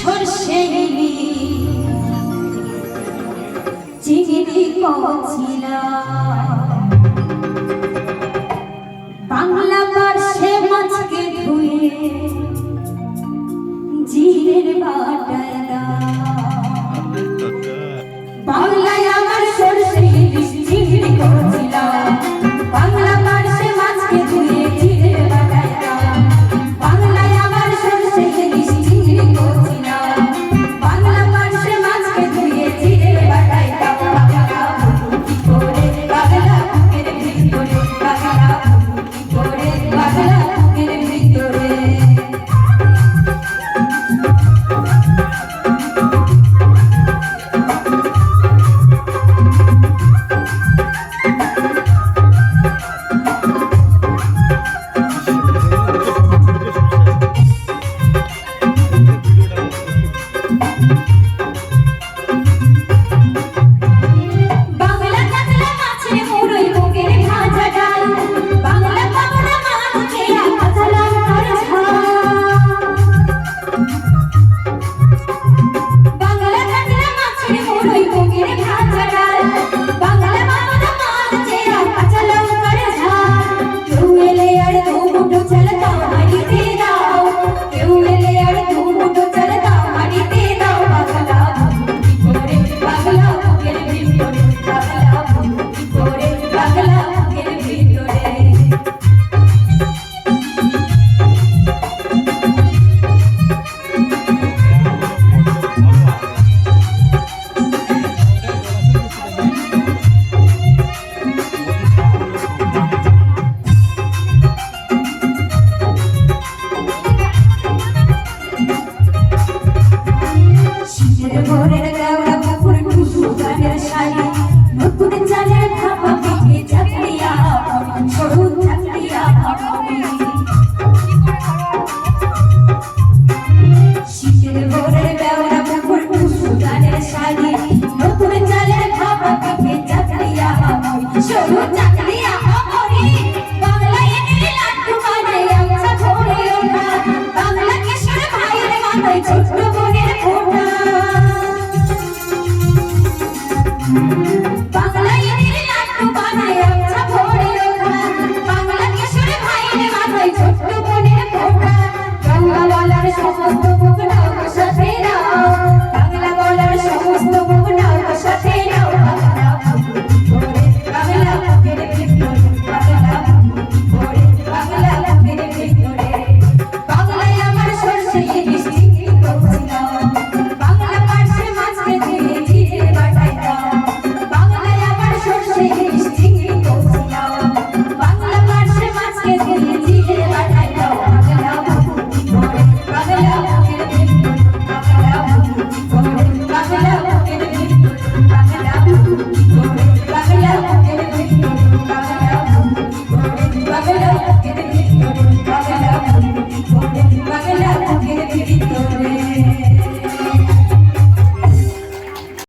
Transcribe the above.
সরষে চিংড়ি কছিলাম বাংলা পার্শ্বে মাছকে ধুয়ে জিরের বাটায় বাংলায় আমার সরষে চিংড়ি কছিলাম বাংলা পার্শ্বে মাছকে ধুয়ে জিরের বাটায় বাংলায় আমার সরষে চিংড়ি কছিলাম বাংলা পার্শ্বে মাছকে ধুয়ে জিরের বাটায় কি করে বাংলা বুকের ভিতরে বাংলা কি করে বাংলা বুকের ভিতরে Bagala,